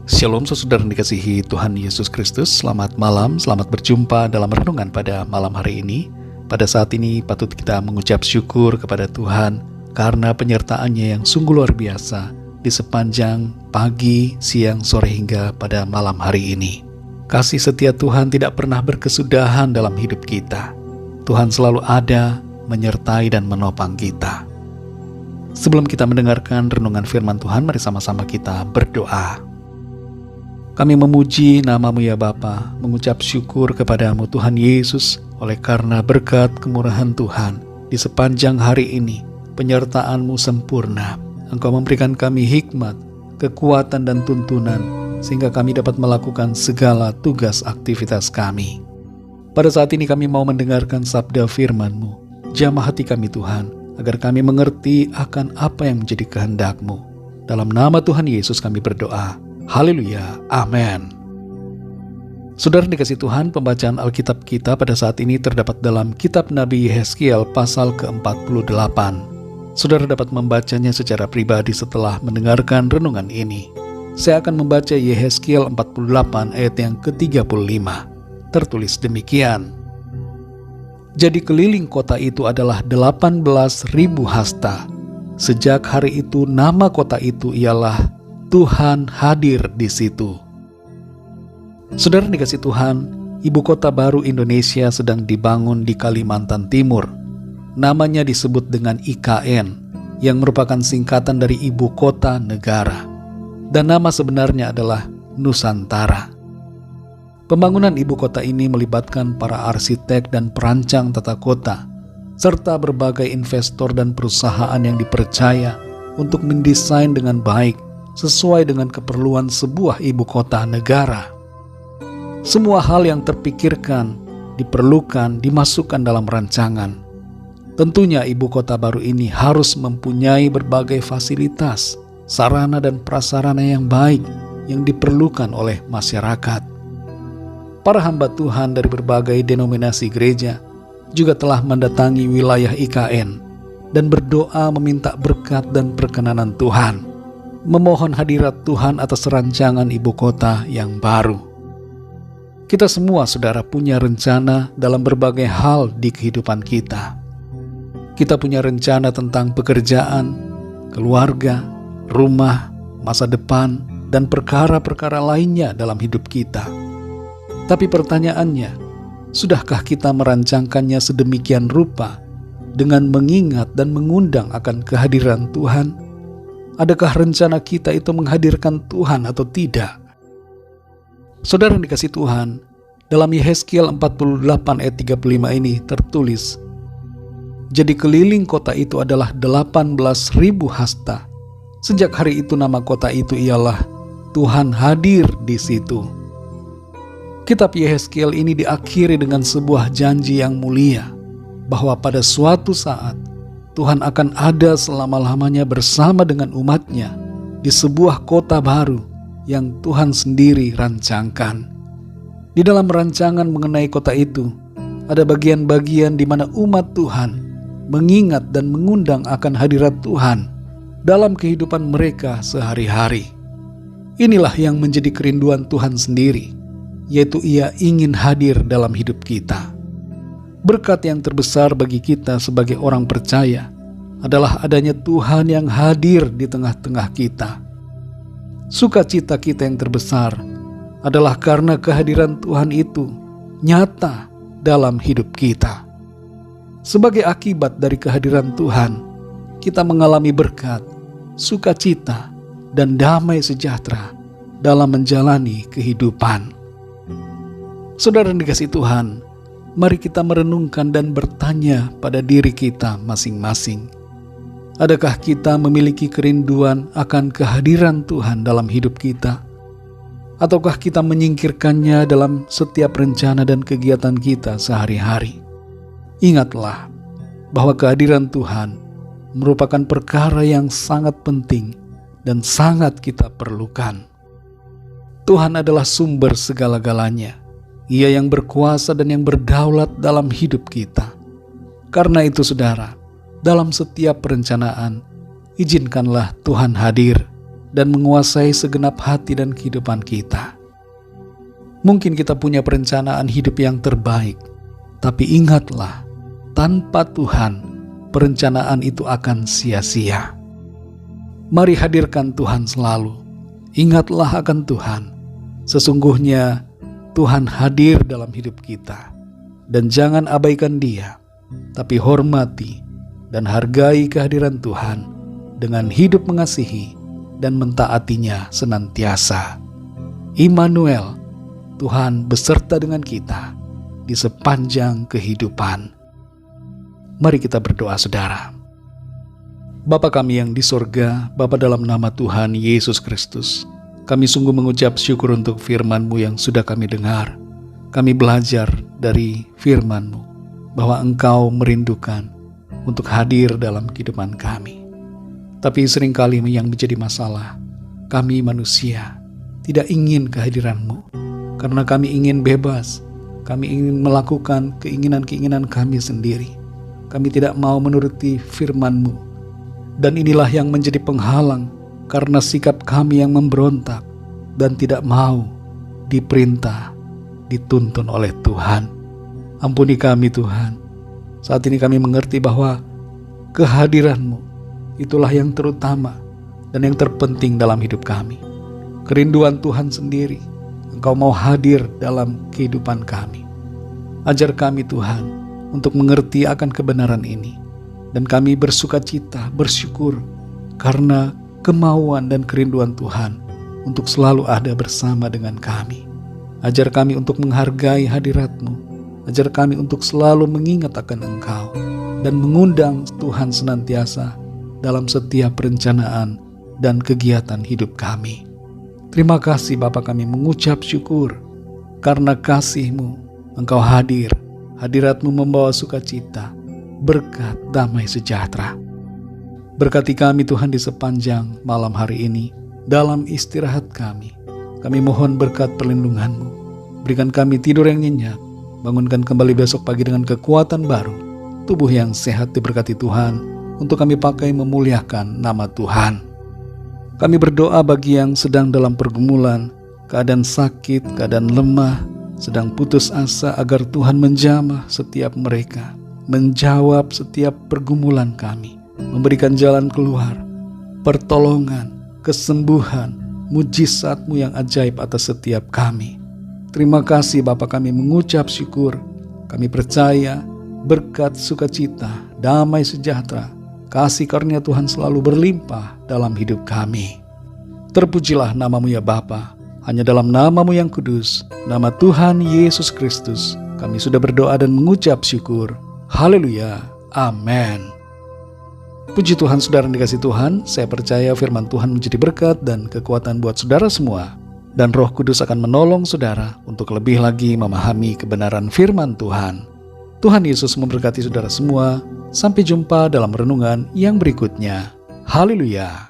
Shalom saudara yang dikasihi Tuhan Yesus Kristus. Selamat malam, selamat berjumpa dalam renungan pada malam hari ini. Pada saat ini patut kita mengucap syukur kepada Tuhan karena penyertaan-Nya yang sungguh luar biasa di sepanjang pagi, siang, sore hingga pada malam hari ini. Kasih setia Tuhan tidak pernah berkesudahan dalam hidup kita. Tuhan selalu ada, menyertai dan menopang kita. Sebelum kita mendengarkan renungan firman Tuhan, mari sama-sama kita berdoa. Kami memuji nama-Mu ya Bapa, mengucap syukur kepada-Mu Tuhan Yesus, oleh karena berkat kemurahan Tuhan di sepanjang hari ini, penyertaan-Mu sempurna. Engkau memberikan kami hikmat, kekuatan dan tuntunan, sehingga kami dapat melakukan segala tugas aktivitas kami. Pada saat ini kami mau mendengarkan sabda firman-Mu. Jamah hati kami Tuhan, agar kami mengerti akan apa yang menjadi kehendak-Mu. Dalam nama Tuhan Yesus kami berdoa. Haleluya, amin. Saudara dikasih Tuhan, pembacaan Alkitab kita pada saat ini terdapat dalam kitab Nabi Yehezkiel pasal ke-48. Saudara dapat membacanya secara pribadi setelah mendengarkan renungan ini. Saya akan membaca Yehezkiel 48 ayat yang ke-35. Tertulis demikian. Jadi keliling kota itu adalah 18.000 hasta. Sejak hari itu nama kota itu ialah Tuhan hadir di situ. Saudara dikasih Tuhan, ibu kota baru Indonesia sedang dibangun di Kalimantan Timur. Namanya disebut dengan IKN, yang merupakan singkatan dari ibu kota negara. Dan nama sebenarnya adalah Nusantara. Pembangunan ibu kota ini melibatkan para arsitek dan perancang tata kota, serta berbagai investor dan perusahaan yang dipercaya untuk mendesain dengan baik sesuai dengan keperluan sebuah ibu kota negara. Semua hal yang terpikirkan, diperlukan, dimasukkan dalam rancangan. Tentunya ibu kota baru ini harus mempunyai berbagai fasilitas, sarana dan prasarana yang baik yang diperlukan oleh masyarakat. Para hamba Tuhan dari berbagai denominasi gereja juga telah mendatangi wilayah IKN dan berdoa meminta berkat dan perkenanan Tuhan, memohon hadirat Tuhan atas rancangan ibu kota yang baru. Kita semua saudara punya rencana dalam berbagai hal di kehidupan kita. Kita punya rencana tentang pekerjaan, keluarga, rumah, masa depan, dan perkara-perkara lainnya dalam hidup kita. Tapi pertanyaannya, sudahkah kita merancangkannya sedemikian rupa dengan mengingat dan mengundang akan kehadiran Tuhan? Adakah rencana kita itu menghadirkan Tuhan atau tidak? Saudara yang dikasih Tuhan, dalam Yehezkiel 48 ayat 35 ini tertulis, jadi keliling kota itu adalah 18.000 hasta. Sejak hari itu nama kota itu ialah Tuhan hadir di situ. Kitab Yehezkiel ini diakhiri dengan sebuah janji yang mulia, bahwa pada suatu saat Tuhan akan ada selama-lamanya bersama dengan umatnya di sebuah kota baru yang Tuhan sendiri rancangkan. Di dalam rancangan mengenai kota itu, ada bagian-bagian di mana umat Tuhan mengingat dan mengundang akan hadirat Tuhan dalam kehidupan mereka sehari-hari. Inilah yang menjadi kerinduan Tuhan sendiri, yaitu Ia ingin hadir dalam hidup kita. Berkat yang terbesar bagi kita sebagai orang percaya adalah adanya Tuhan yang hadir di tengah-tengah kita. Sukacita kita yang terbesar adalah karena kehadiran Tuhan itu nyata dalam hidup kita. Sebagai akibat dari kehadiran Tuhan, kita mengalami berkat, sukacita, dan damai sejahtera dalam menjalani kehidupan. Saudara yang dikasihi Tuhan, mari kita merenungkan dan bertanya pada diri kita masing-masing. Adakah kita memiliki kerinduan akan kehadiran Tuhan dalam hidup kita? Ataukah kita menyingkirkannya dalam setiap rencana dan kegiatan kita sehari-hari? Ingatlah bahwa kehadiran Tuhan merupakan perkara yang sangat penting dan sangat kita perlukan. Tuhan adalah sumber segala-galanya. Ia yang berkuasa dan yang berdaulat dalam hidup kita. Karena itu saudara, dalam setiap perencanaan, izinkanlah Tuhan hadir dan menguasai segenap hati dan kehidupan kita. Mungkin kita punya perencanaan hidup yang terbaik, tapi ingatlah, tanpa Tuhan, perencanaan itu akan sia-sia. Mari hadirkan Tuhan selalu. Ingatlah akan Tuhan. Sesungguhnya Tuhan hadir dalam hidup kita. Dan jangan abaikan Dia, tapi hormati dan hargai kehadiran Tuhan dengan hidup mengasihi dan mentaatinya senantiasa. Immanuel, Tuhan beserta dengan kita di sepanjang kehidupan. Mari kita berdoa, saudara. Bapa kami yang di sorga, Bapa dalam nama Tuhan Yesus Kristus, kami sungguh mengucap syukur untuk firman-Mu yang sudah kami dengar. Kami belajar dari firman-Mu bahwa Engkau merindukan untuk hadir dalam kehidupan kami. Tapi seringkali yang menjadi masalah, kami manusia tidak ingin kehadiran-Mu karena kami ingin bebas. Kami ingin melakukan keinginan-keinginan kami sendiri. Kami tidak mau menuruti firman-Mu. Dan inilah yang menjadi penghalang karena sikap kami yang memberontak dan tidak mau diperintah, dituntun oleh Tuhan. Ampuni kami Tuhan. Saat ini kami mengerti bahwa kehadiran-Mu itulah yang terutama dan yang terpenting dalam hidup kami. Kerinduan Tuhan sendiri, Engkau mau hadir dalam kehidupan kami. Ajar kami Tuhan untuk mengerti akan kebenaran ini. Dan kami bersukacita, bersyukur karena kemauan dan kerinduan Tuhan untuk selalu ada bersama dengan kami. Ajar kami untuk menghargai hadirat-Mu. Ajar kami untuk selalu mengingat akan Engkau dan mengundang Tuhan senantiasa dalam setiap perencanaan dan kegiatan hidup kami. Terima kasih Bapa, kami mengucap syukur karena kasih-Mu Engkau hadir. Hadirat-Mu membawa sukacita, berkat, damai sejahtera. Berkati kami Tuhan di sepanjang malam hari ini, dalam istirahat kami. Kami mohon berkat perlindungan-Mu. Berikan kami tidur yang nyenyak, bangunkan kembali besok pagi dengan kekuatan baru, tubuh yang sehat diberkati Tuhan, untuk kami pakai memuliakan nama Tuhan. Kami berdoa bagi yang sedang dalam pergumulan, keadaan sakit, keadaan lemah, sedang putus asa, agar Tuhan menjamah setiap mereka, menjawab setiap pergumulan kami, memberikan jalan keluar, pertolongan, kesembuhan, mujizat-Mu yang ajaib atas setiap kami. Terima kasih Bapa, kami mengucap syukur. Kami percaya berkat, sukacita, damai sejahtera, kasih karunia Tuhan selalu berlimpah dalam hidup kami. Terpujilah nama-Mu ya Bapa. Hanya dalam nama-Mu yang kudus, nama Tuhan Yesus Kristus, kami sudah berdoa dan mengucap syukur. Haleluya, amin. Puji Tuhan, saudara yang dikasihi Tuhan, saya percaya firman Tuhan menjadi berkat dan kekuatan buat saudara semua. Dan Roh Kudus akan menolong saudara untuk lebih lagi memahami kebenaran firman Tuhan. Tuhan Yesus memberkati saudara semua. Sampai jumpa dalam renungan yang berikutnya. Haleluya.